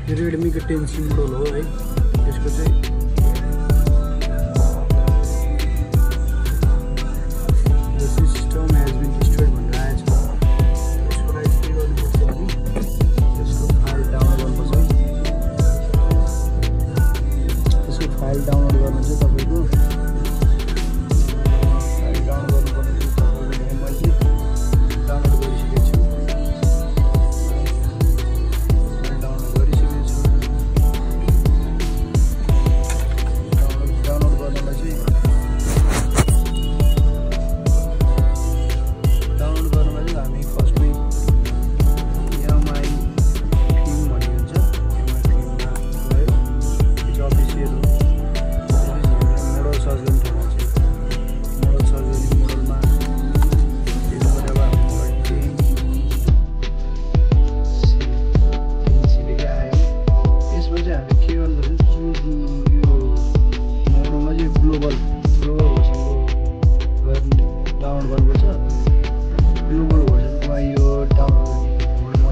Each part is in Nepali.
Redmi को 10C मोडल हो है यसको चाहिँ the system has been destroyed भनेर आएछ यसको लागि के गर्नुपर्छ भने यसको फाइल डाउनलोड गर्नुपर्छ यसको फाइल डाउनलोड गर्नु चाहिँ तपाईको फाइल डाउनलोड गर्नु चाहिँ तपाईले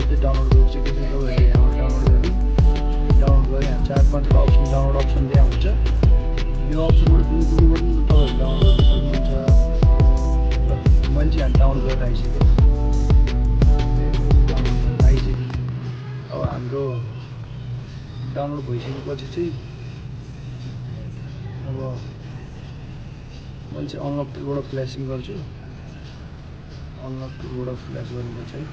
मैले डाउनलोड गरिसकेको छु डाउनलोड भइसकेपछि चाहिँ अब मैले चाहिँ अनलक टुलबाट फ्ल्यासिङ गर्छु अनलक टुलबाट फ्ल्यास गर्नुपर्छ है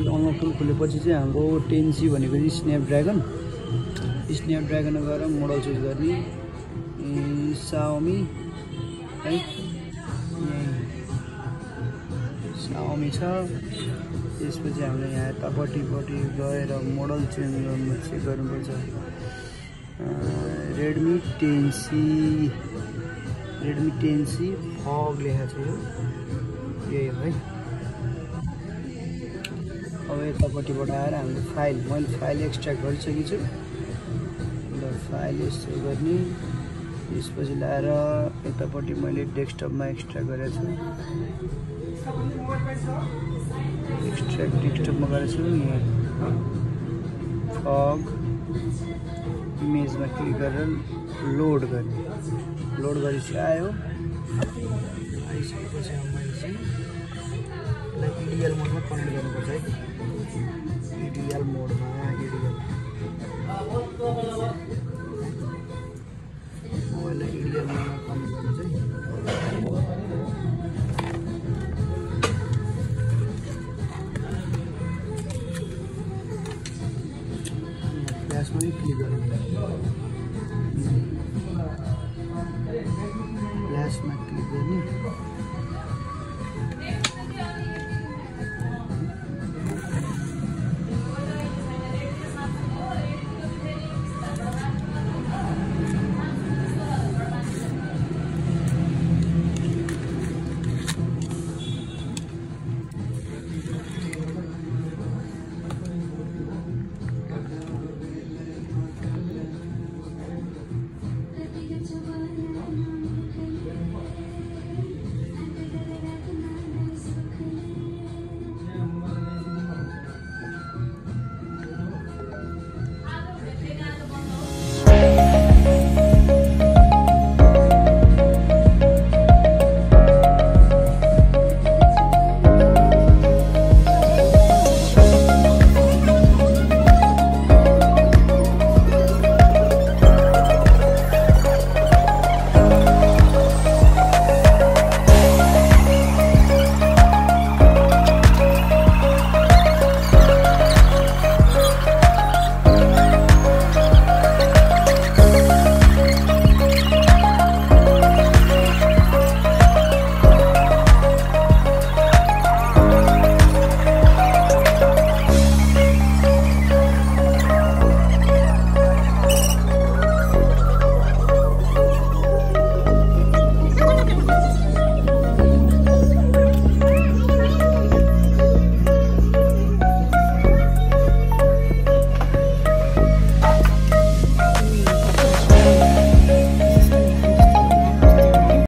अनलक टुल खोलेपछि चाहिँ हाम्रो 10C भनेको चाहिँ स्न्यापड्रागन गएर मोडल चुज गर्ने Xiaomi है Xiaomi छ त्यसपछि हामीले यहाँ यतापट्टि गएर मोडल चेन्ज गर्नुपर्छ Redmi 10C फग लेखेको छ यो यही है अब यतापट्टिबाट आएर हामीले मैले फाइल एक्सट्र्याक्ट गरिसकेको छु ल फाइल यस्तो गर्ने त्यसपछि ल्याएर यतापट्टि मैले डेस्कटपमा एक्सट्र्याक्ट गरेको छु डेस्कटपमा गरेको छु यहाँ फग इमेजमा क्लिक गरेर लोड गर्ने लोड गरेपछि आयो आइसकेपछि मैले चाहिँ EDL मोडमा कन्भर्ट गर्नुपर्छ है EDL मोडमा मोबाइललाई EDL मोडमा कन्भर्ट गर्नु चाहिँ फ्ल्यासमा नै क्लिक गर्नु फ्ल्यासमा क्लिक गर्ने